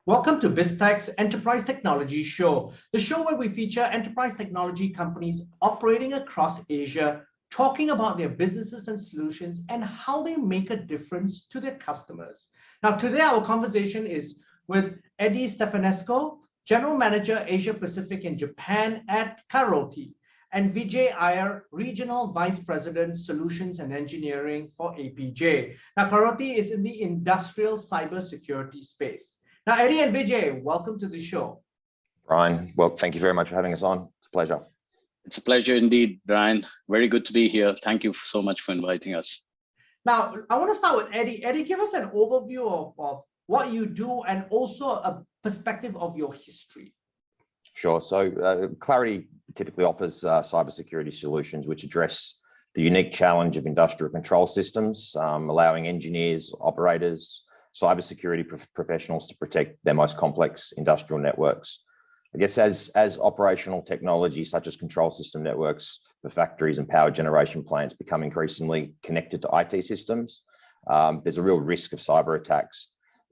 Welcome to Biztech's Enterprise Technology Show, the show where we feature enterprise technology companies operating across Asia, talking about their businesses and solutions and how they make a difference to their customers. Now, today our conversation is with Eddie Stefanescu, General Manager Asia Pacific and Japan at Claroty, and Vijay Iyer, Regional Vice President, Solutions and Engineering for APJ. Now, Claroty is in the industrial cybersecurity space. Now, Eddie and Vijay, welcome to the show. Brian, well, thank you very much for having us on. It's a pleasure. It's a pleasure indeed, Brian. Very good to be here. Thank you so much for inviting us. Now, I want to start with Eddie. Eddie, give us an overview of what you do and also a perspective of your history. Sure. So Claroty typically offers cybersecurity solutions which address the unique challenge of industrial control systems, allowing engineers, operators, cybersecurity professionals to protect their most complex industrial networks. I guess as operational technology such as control system networks for factories and power generation plants become increasingly connected to IT systems, there's a real risk of cyber attacks.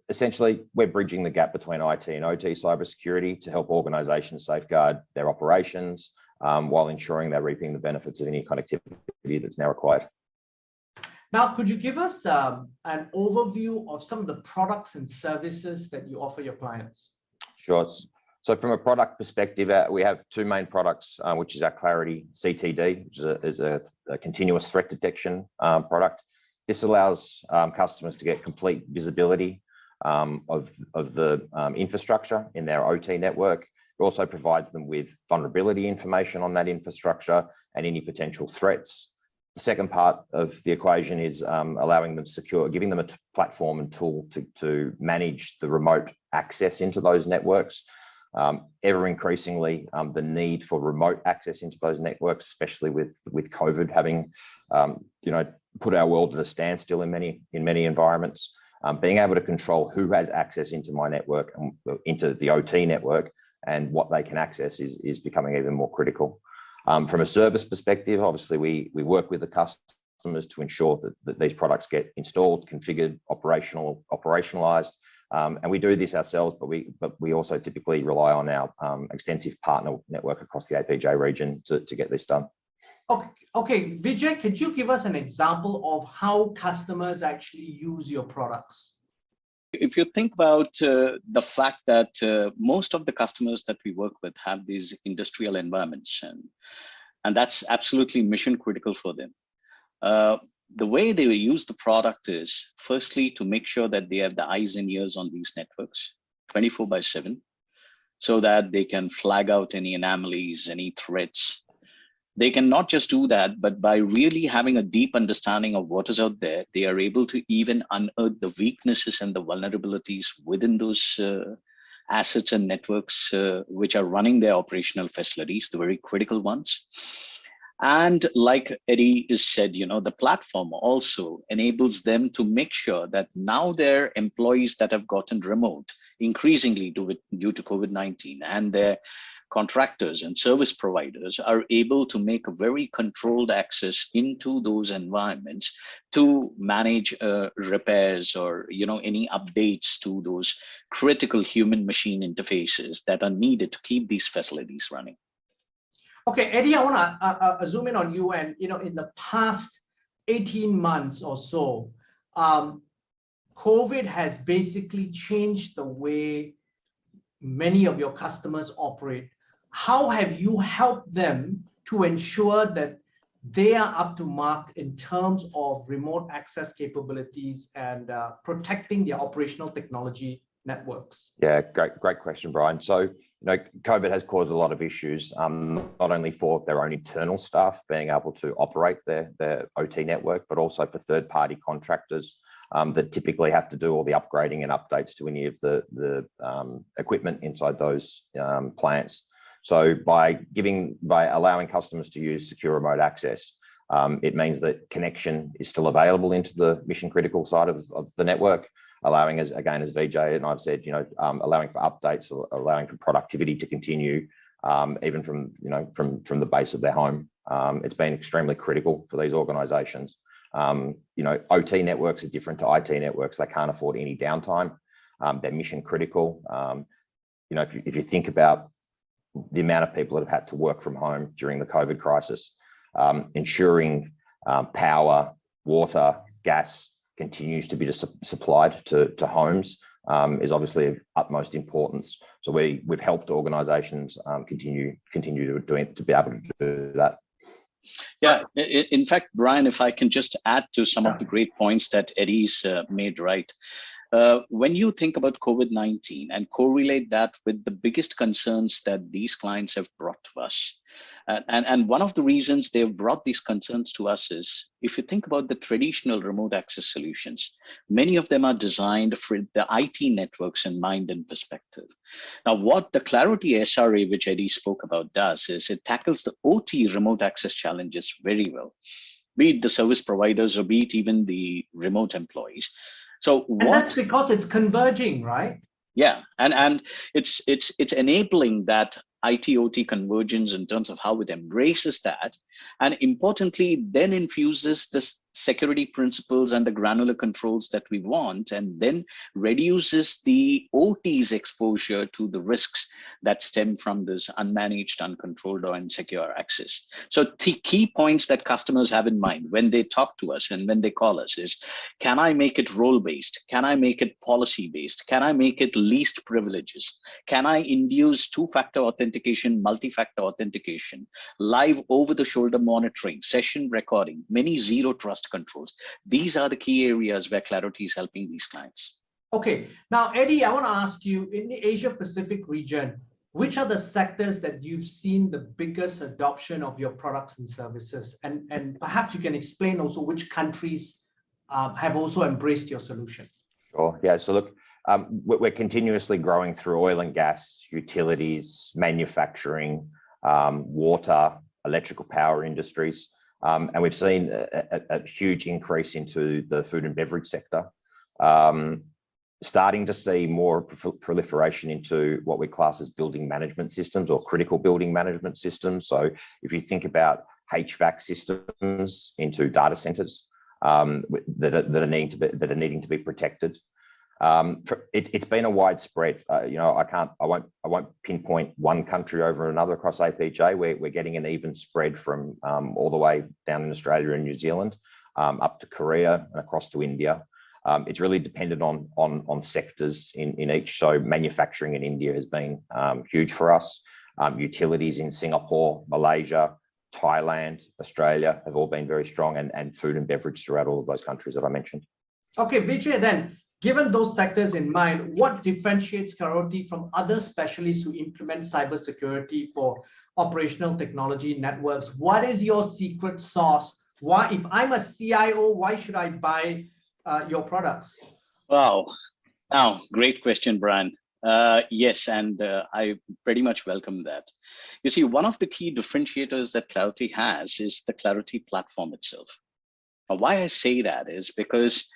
Essentially, we're bridging the gap between IT and OT cybersecurity to help organizations safeguard their operations while ensuring they're reaping the benefits of any connectivity that's now required. Now, could you give us an overview of some of the products and services that you offer your clients? Sure. So from a product perspective, we have two main products, which is our Claroty CTD, which is a continuous threat detection product. This allows customers to get complete visibility of the infrastructure in their OT network. It also provides them with vulnerability information on that infrastructure and any potential threats. The second part of the equation is allowing them giving them a platform and tool to manage the remote access into those networks. Ever increasingly, the need for remote access into those networks, especially with COVID having put our world at a standstill in many environments. Being able to control who has access into my network and into the OT network and what they can access is becoming even more critical. From a service perspective, obviously we work with the customers to ensure that these products get installed, configured, operationalized, and we do this ourselves, but we also typically rely on our extensive partner network across the APJ region to get this done. Okay, Vijay, could you give us an example of how customers actually use your products? If you think about the fact that most of the customers that we work with have these industrial environments, and that's absolutely mission critical for them. The way they use the product is firstly to make sure that they have the eyes and ears on these networks 24/7, so that they can flag out any anomalies, any threats. They can not just do that, but by really having a deep understanding of what is out there, they are able to even unearth the weaknesses and the vulnerabilities within those assets and networks which are running their operational facilities, the very critical ones. And like Eddie has said, the platform also enables them to make sure that now their employees that have gotten remote, increasingly due to COVID-19, and their contractors and service providers are able to make a very controlled access into those environments to manage repairs or any updates to those critical human machine interfaces that are needed to keep these facilities running. Okay, Eddie, I want to zoom in on you. And in the past 18 months or so, COVID has basically changed the way many of your customers operate. How have you helped them to ensure that they are up to mark in terms of remote access capabilities and protecting their operational technology networks? Yeah, great question, Brian. So, COVID has caused a lot of issues, not only for their own internal staff being able to operate their OT network, but also for third-party contractors that typically have to do all the upgrading and updates to any of the equipment inside those plants. So by allowing customers to use secure remote access, it means that connection is still available into the mission critical side of the network, allowing, as Vijay and I've said, allowing for updates or allowing for productivity to continue even from the base of their home. It's been extremely critical for these organizations. OT networks are different to IT networks. They can't afford any downtime. They're mission critical. You know, if you think about the amount of people that have had to work from home during the COVID crisis, ensuring power, water, gas continues to be supplied to homes is obviously of utmost importance. So we've helped organisations continue to be able to do that. Yeah, in fact, Brian, if I can just add to some of the great points that Eddie's made, right? When you think about COVID-19 and correlate that with the biggest concerns that these clients have brought to us, and one of the reasons they've brought these concerns to us is, if you think about the traditional remote access solutions, many of them are designed for the IT networks in mind and perspective. Now, what the Claroty SRA, which Eddie spoke about, does is it tackles the OT remote access challenges very well, be it the service providers or be it even the remote employees. And that's because it's converging, right? Yeah, and it's enabling that IT/OT convergence in terms of how it embraces that, and importantly, then infuses the security principles and the granular controls that we want, and then reduces the OT's exposure to the risks that stem from this unmanaged, uncontrolled, or insecure access. So the key points that customers have in mind when they talk to us and when they call us is, can I make it role-based? Can I make it policy-based? Can I make it least privileges? Can I induce two-factor authentication, multi-factor authentication, live over-the-shoulder monitoring, session recording, many zero trust controls? These are the key areas where Claroty is helping these clients. Okay, now Eddie, I want to ask you, in the Asia Pacific region, which are the sectors that you've seen the biggest adoption of your products and services? And perhaps you can explain also which countries have also embraced your solution. Sure, yeah, so look, we're continuously growing through oil and gas, utilities, manufacturing, water, electrical power industries. And we've seen a huge increase into the food and beverage sector. Starting to see more proliferation into what we class as building management systems or critical building management systems. So if you think about HVAC systems into data centers that are needing to be protected. It's been a widespread. You know, I won't pinpoint one country over another across APJ. We're getting an even spread from all the way down in Australia and New Zealand, up to Korea and across to India. It's really dependent on sectors in each. So manufacturing in India has been huge for us. Utilities in Singapore, Malaysia, Thailand, Australia have all been very strong, and food and beverage throughout all of those countries that I mentioned. Okay, Vijay, then, given those sectors in mind, what differentiates Claroty from other specialists who implement cybersecurity for operational technology networks? What is your secret sauce? Why, if I'm a CIO, why should I buy your products? Wow. Now, great question, Brian. Yes, and I pretty much welcome that. You see, one of the key differentiators that Claroty has is the Claroty platform itself. Now, why I say that is because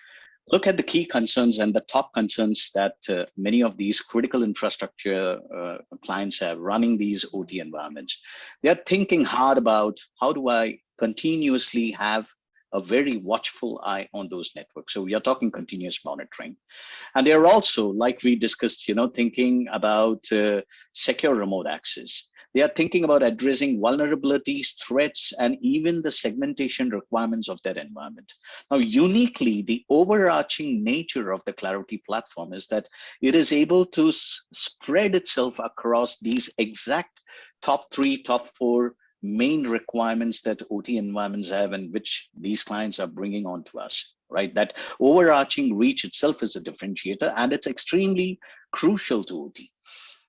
look at the key concerns and the top concerns that many of these critical infrastructure clients have running these OT environments. They're thinking hard about, how do I continuously have a very watchful eye on those networks? So we are talking continuous monitoring. And they're also, like we discussed, you know, thinking about secure remote access. They are thinking about addressing vulnerabilities, threats, and even the segmentation requirements of that environment. Now, uniquely, the overarching nature of the Claroty platform is that it is able to spread itself across these exact top 3, top 4 main requirements that OT environments have, and which these clients are bringing on to us, right? That overarching reach itself is a differentiator, and it's extremely crucial to OT.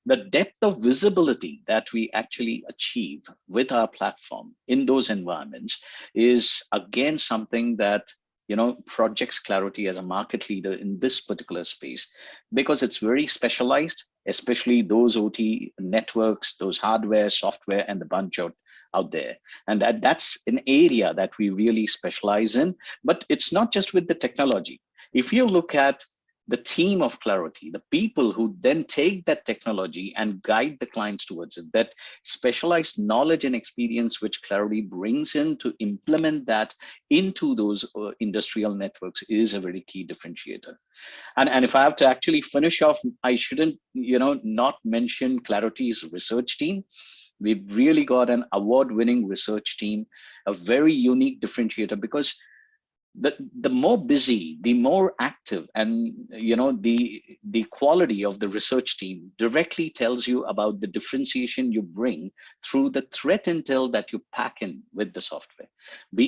The depth of visibility that we actually achieve with our platform in those environments is again something that, you know, projects Claroty as a market leader in this particular space, because it's very specialized, especially those OT networks, those hardware, software, and the bunch out there. And that's an area that we really specialize in. But it's not just with the technology. If you look at the team of Claroty, the people who then take that technology and guide the clients towards it, that specialized knowledge and experience which Claroty brings in to implement that into those industrial networks is a very key differentiator. And if I have to actually finish off, I shouldn't, not mention Claroty's research team. We've really got an award-winning research team, a very unique differentiator, because the more busy, the more active, and the quality of the research team directly tells you about the differentiation you bring through the threat intel that you pack in with the software.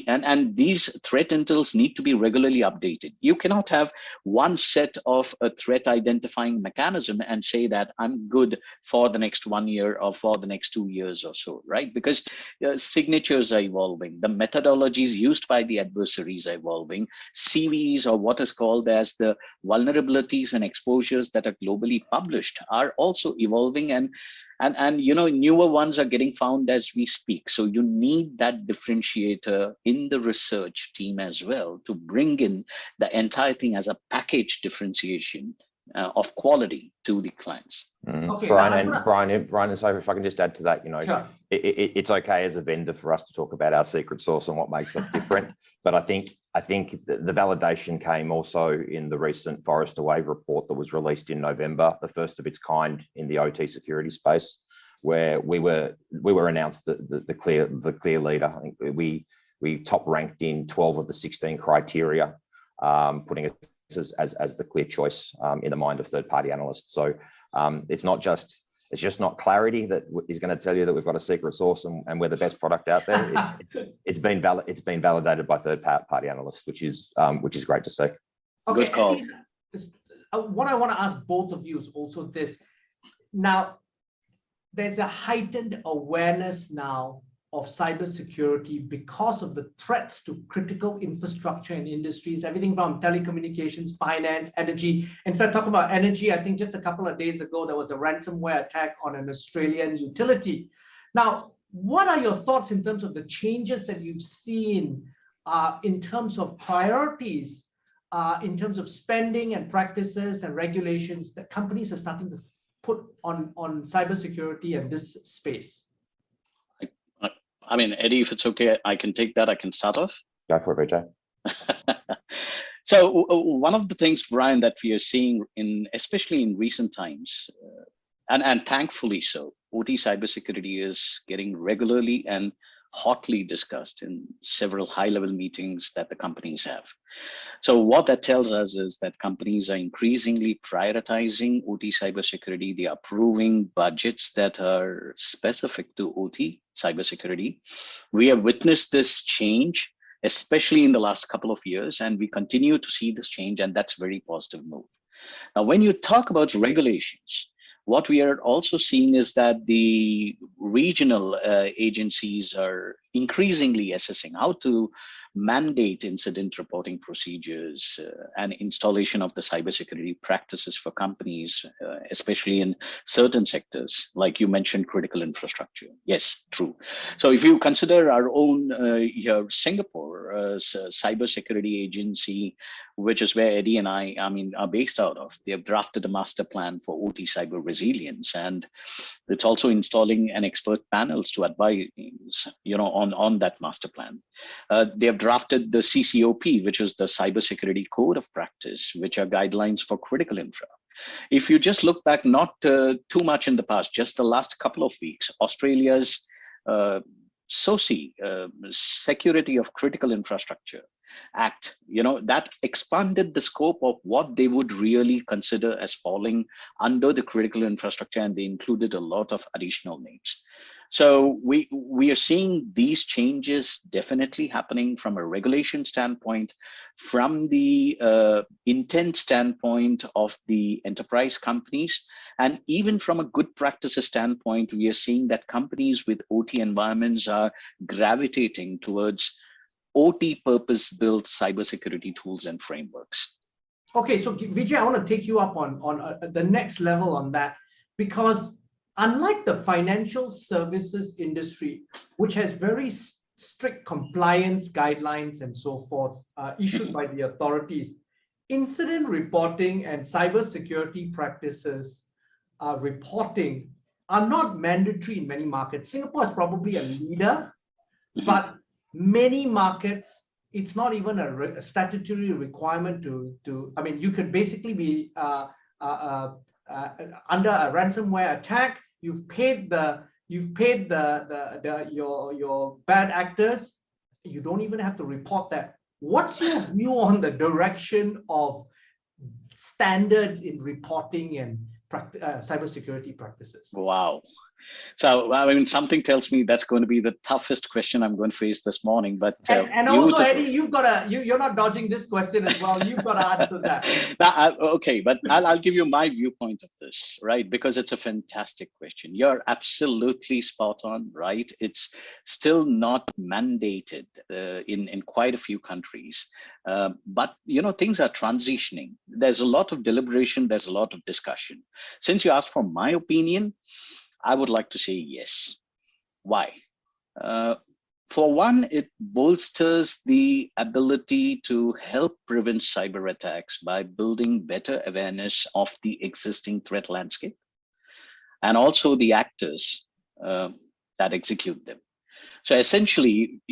And these threat intels need to be regularly updated. You cannot have one set of a threat identifying mechanism and say that I'm good for the next 1 year or for the next 2 years or so, right? Because signatures are evolving, the methodologies used by the adversaries are evolving. CVs, or what is called as the vulnerabilities and exposures that are globally published, are also evolving, and newer ones are getting found as we speak. So you need that differentiator in the research team as well to bring in the entire thing as a package differentiation of quality to the clients. Okay, Brian, so if I can just add to that, sure. It's okay as a vendor for us to talk about our secret sauce and what makes us different. But I think the validation came also in the recent Forrester Wave report that was released in November, the first of its kind in the OT security space, where we were announced the clear leader. I think we top ranked in 12 of the 16 criteria, putting us as the clear choice in the mind of third-party analysts. So it's just not Claroty that is going to tell you that we've got a secret sauce and we're the best product out there. It's been validated by third-party analysts, which is great to see. Okay, good call. What I want to ask both of you is also this. Now, there's a heightened awareness now of cybersecurity because of the threats to critical infrastructure and industries, everything from telecommunications, finance, energy. In fact, talking about energy, I think just a couple of days ago, there was a ransomware attack on an Australian utility. Now, what are your thoughts in terms of the changes that you've seen in terms of priorities, in terms of spending and practices and regulations that companies are starting to put on cybersecurity and this space? I mean, Eddie, if it's okay, I can take that. I can start off. Go for it, Vijay. So one of the things, Brian, that we are seeing especially in recent times, and thankfully so, OT cybersecurity is getting regularly and hotly discussed in several high-level meetings that the companies have. So what that tells us is that companies are increasingly prioritizing OT cybersecurity. They are approving budgets that are specific to OT cybersecurity. We have witnessed this change, especially in the last couple of years, and we continue to see this change, and that's a very positive move. Now, when you talk about regulations, what we are also seeing is that the regional agencies are increasingly assessing how to mandate incident reporting procedures and installation of the cybersecurity practices for companies, especially in certain sectors, like you mentioned, critical infrastructure. Yes, true. So if you consider our own Singapore cybersecurity agency, which is where Eddie and I are based out of, they have drafted a master plan for OT cyber resilience, and it's also installing an expert panels to advise, on that master plan. They have drafted the CCOP, which is the Cybersecurity Code of Practice, which are guidelines for critical infra. If you just look back, not too much in the past, just the last couple of weeks, Australia's SOCI, Security of Critical Infrastructure Act, that expanded the scope of what they would really consider as falling under the critical infrastructure, and they included a lot of additional names. So we are seeing these changes definitely happening from a regulation standpoint, from the intent standpoint of the enterprise companies, and even from a good practices standpoint, we are seeing that companies with OT environments are gravitating towards OT purpose-built cybersecurity tools and frameworks. Okay, so Vijay, I want to take you up on the next level on that, because unlike the financial services industry, which has very strict compliance guidelines and so forth issued by the authorities, incident reporting and cybersecurity practices reporting are not mandatory in many markets. Singapore is probably a leader, but many markets, it's not even a statutory requirement to. I mean, you could basically be under a ransomware attack. You've paid your bad actors. You don't even have to report that. What's your view on the direction of standards in reporting and cybersecurity practices? Wow. So, I mean, something tells me that's going to be the toughest question I'm going to face this morning. But and also, Eddie, you're not dodging this question as well. You've got to answer that. Okay, but I'll give you my viewpoint of this, right? Because it's a fantastic question. You're absolutely spot on, right? It's still not mandated in quite a few countries, but things are transitioning. There's a lot of deliberation. There's a lot of discussion. Since you asked for my opinion, I would like to say yes. Why? For one, it bolsters the ability to help prevent cyber attacks by building better awareness of the existing threat landscape and also the actors that execute them. So essentially,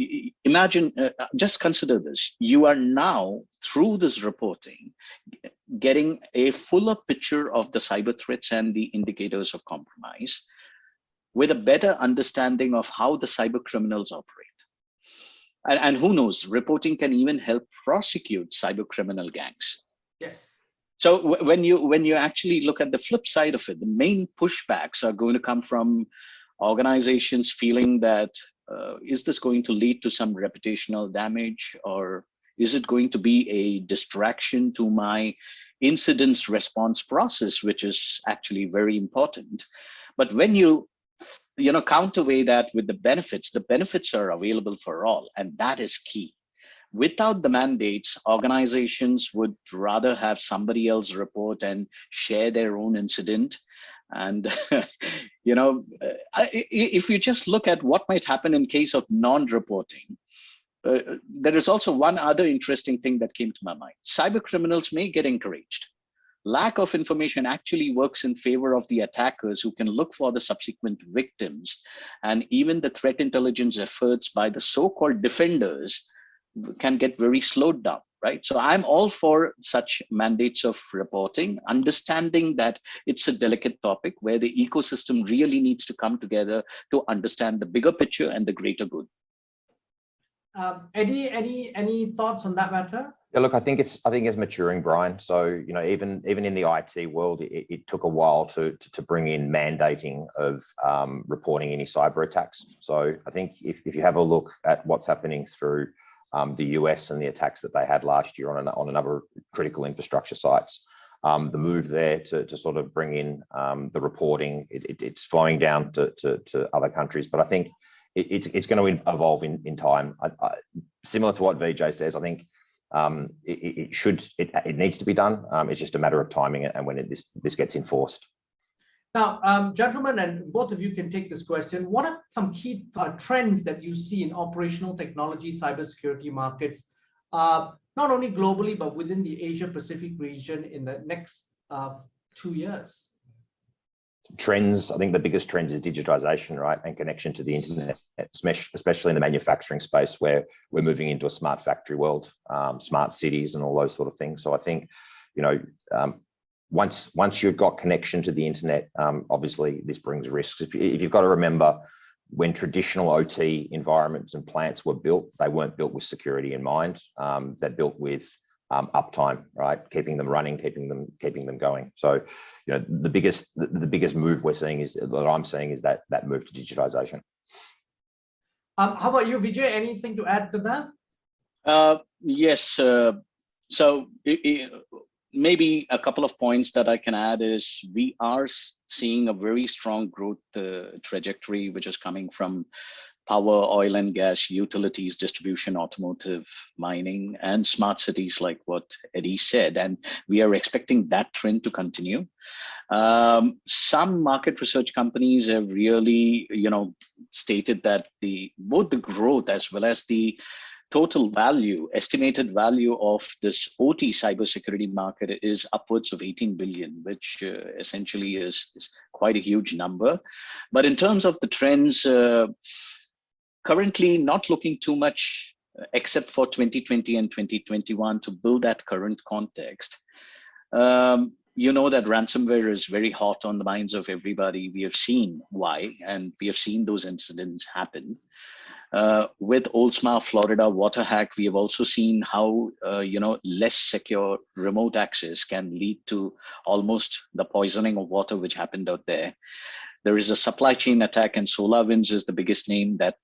imagine, just consider this. You are now, through this reporting, getting a fuller picture of the cyber threats and the indicators of compromise, with a better understanding of how the cyber criminals operate. And who knows, reporting can even help prosecute cyber criminal gangs. Yes. So when you actually look at the flip side of it, the main pushbacks are going to come from organizations feeling that, is this going to lead to some reputational damage, or is it going to be a distraction to my incidents response process, which is actually very important. But when you counterweigh that with the benefits are available for all, and that is key. Without the mandates, organizations would rather have somebody else report and share their own incident. And if you just look at what might happen in case of non-reporting, there is also one other interesting thing that came to my mind. Cyber criminals may get encouraged. Lack of information actually works in favor of the attackers, who can look for the subsequent victims, and even the threat intelligence efforts by the so-called defenders can get very slowed down, right? So I'm all for such mandates of reporting, understanding that it's a delicate topic where the ecosystem really needs to come together to understand the bigger picture and the greater good. Eddie, any thoughts on that matter? Yeah, look, I think it's maturing, Brian. So even in the IT world, it took a while to bring in mandating of reporting any cyber attacks. So I think if you have a look at what's happening through the US and the attacks that they had last year on a number of critical infrastructure sites, the move there to sort of bring in the reporting, it's flowing down to other countries. But I think it's going to evolve in time. Similar to what Vijay says, I think it needs to be done. It's just a matter of timing and when this gets enforced. Now, gentlemen, and both of you can take this question. What are some key trends that you see in operational technology cybersecurity markets, not only globally, but within the Asia Pacific region in the next 2 years? Trends, I think the biggest trend is digitization, right? And connection to the internet, especially in the manufacturing space, where we're moving into a smart factory world, smart cities and all those sort of things. So I think, once you've got connection to the internet, obviously this brings risks. If you've got to remember, when traditional OT environments and plants were built, they weren't built with security in mind. They're built with uptime, right? Keeping them running, keeping them going. So, the biggest move I'm seeing is that move to digitization. How about you, Vijay? Anything to add to that? Yes. So maybe a couple of points that I can add is we are seeing a very strong growth trajectory, which is coming from power, oil and gas, utilities, distribution, automotive, mining, and smart cities, like what Eddie said. And we are expecting that trend to continue. Some market research companies have really, stated that both the growth as well as the total value, estimated value of this OT cybersecurity market is upwards of 18 billion, which essentially is quite a huge number. But in terms of the trends, currently not looking too much except for 2020 and 2021 to build that current context. You know that ransomware is very hot on the minds of everybody. We have seen why, and we have seen those incidents happen. With Oldsmar, Florida water hack, we have also seen how less secure remote access can lead to almost the poisoning of water, which happened out there. There is a supply chain attack, and SolarWinds is the biggest name that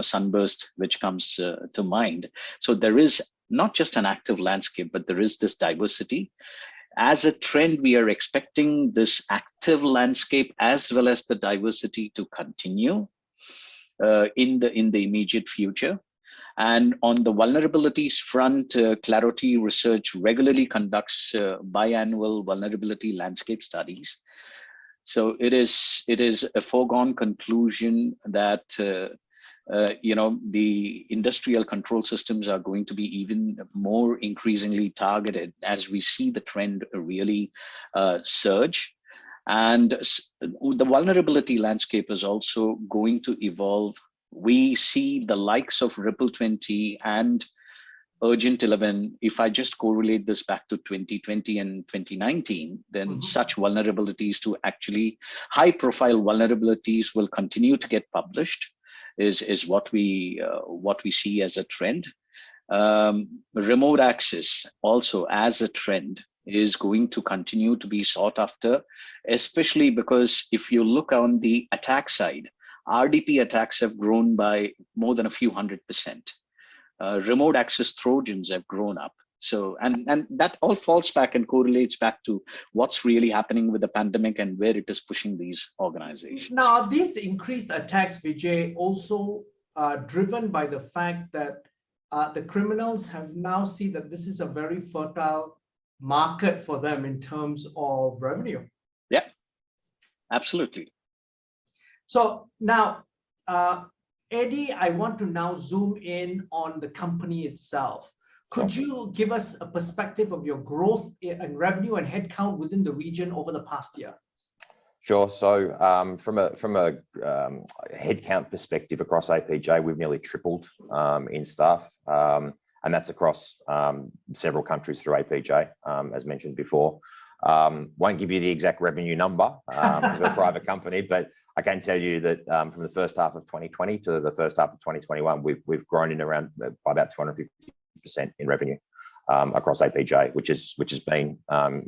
Sunburst, which comes to mind. So there is not just an active landscape, but there is this diversity. As a trend, we are expecting this active landscape as well as the diversity to continue in the immediate future. And on the vulnerabilities front, Claroty Research regularly conducts biannual vulnerability landscape studies. So it is a foregone conclusion that the industrial control systems are going to be even more increasingly targeted as we see the trend really surge. And the vulnerability landscape is also going to evolve. We see the likes of Ripple 20 and Urgent 11. If I just correlate this back to 2020 and 2019, then such vulnerabilities to actually high profile vulnerabilities will continue to get published is what we see as a trend. Remote access also as a trend is going to continue to be sought after, especially because if you look on the attack side, RDP attacks have grown by more than a few 100%. Remote access Trojans have grown up. So, and that all falls back and correlates back to what's really happening with the pandemic and where it is pushing these organizations. Now, these increased attacks, Vijay, also driven by the fact that the criminals have now seen that this is a very fertile market for them in terms of revenue. Yeah, absolutely. So now, Eddie, I want to now zoom in on the company itself. Could you give us a perspective of your growth in revenue and headcount within the region over the past year? Sure. So from a headcount perspective across APJ, we've nearly tripled in staff, and that's across several countries through APJ, as mentioned before. Won't give you the exact revenue number because we're a private company, but I can tell you that from the first half of 2020 to the first half of 2021, we've grown in around by about 250% in revenue across APJ, which has been a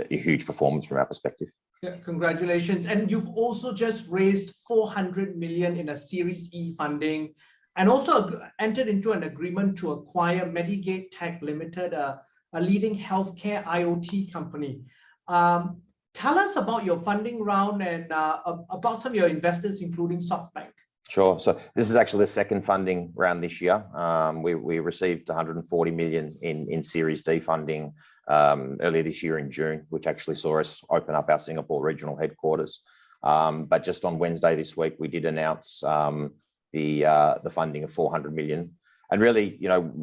huge performance from our perspective. Yeah, congratulations. And you've also just raised 400 million in a Series E funding, and also entered into an agreement to acquire Medigate Tech Ltd, a leading healthcare IoT company. Tell us about your funding round and about some of your investors, including Softbank. Sure. So this is actually the second funding round this year. We received 140 million in Series D funding earlier this year in June, which actually saw us open up our Singapore regional headquarters. But just on Wednesday this week, we did announce the funding of 400 million. And really,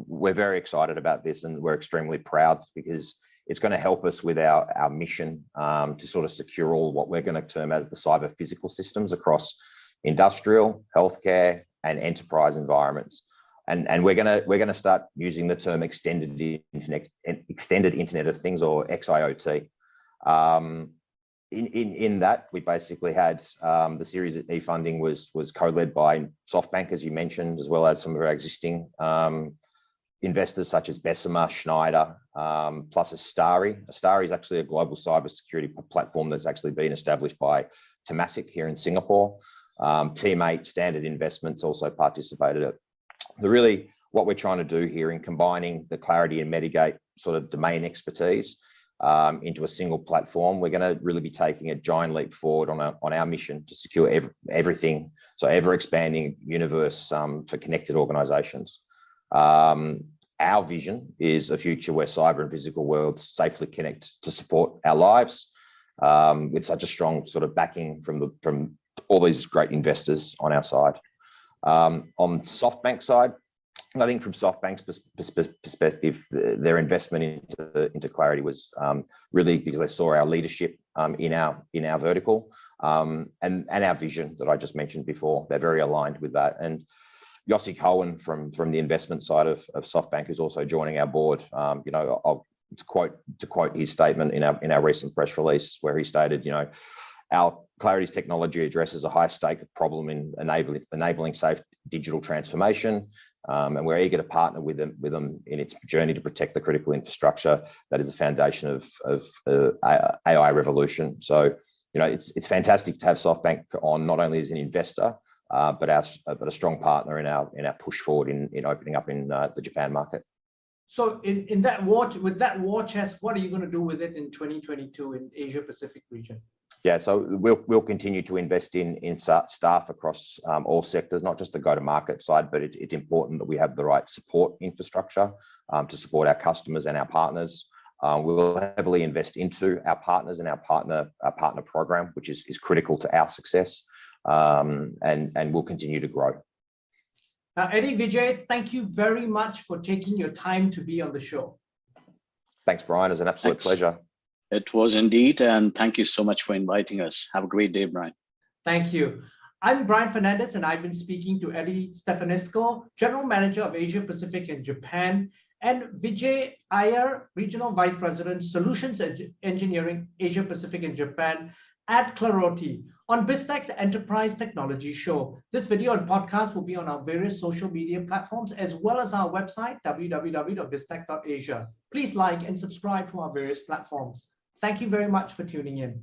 we're very excited about this, and we're extremely proud because it's going to help us with our mission to sort of secure all what we're going to term as the cyber physical systems across industrial, healthcare, and enterprise environments. And we're going to start using the term extended Internet of Things, or XIoT. In that, we basically had the Series E funding was co-led by Softbank, as you mentioned, as well as some of our existing investors such as Bessemer, Schneider, plus Astari. Astari is actually a global cybersecurity platform that's actually been established by Temasek here in Singapore. Team 8 Standard Investments also participated in it. Really, what we're trying to do here in combining the Claroty and Medigate sort of domain expertise into a single platform, we're going to really be taking a giant leap forward on our mission to secure everything, so ever expanding universe for connected organizations. Our vision is a future where cyber and physical worlds safely connect to support our lives, with such a strong sort of backing from all these great investors on our side. On Softbank side, I think from Softbank's perspective, their investment into Claroty was really because they saw our leadership in our vertical and our vision that I just mentioned before. They're very aligned with that. And Yossi Cohen from the investment side of Softbank is also joining our board. You know, to quote his statement in our recent press release, where he stated, you know, our Claroty's technology addresses a high-stake problem in enabling safe digital transformation, and we're eager to partner with them in its journey to protect the critical infrastructure that is the foundation of AI revolution. So, you know, it's fantastic to have Softbank on not only as an investor, but a strong partner in our push forward in opening up in the Japan market. So with that war chest, what are you going to do with it in 2022 in Asia Pacific region? Yeah, so we'll continue to invest in staff across all sectors, not just the go-to-market side, but it's important that we have the right support infrastructure to support our customers and our partners. We will heavily invest into our partners and our partner program, which is critical to our success, and we'll continue to grow. Now, Eddie, Vijay, thank you very much for taking your time to be on the show. Thanks, Brian. It's an absolute pleasure. It was indeed, and thank you so much for inviting us. Have a great day, Brian. Thank you. I'm Brian Fernandez, and I've been speaking to Eddie Stefanescu, General Manager of Asia Pacific and Japan, and Vijay Iyer, Regional Vice President, Solutions Engineering, Asia Pacific and Japan at Claroty on Biztech's Enterprise Technology Show. This video and podcast will be on our various social media platforms, as well as our website, www.biztech.asia. Please like and subscribe to our various platforms. Thank you very much for tuning in.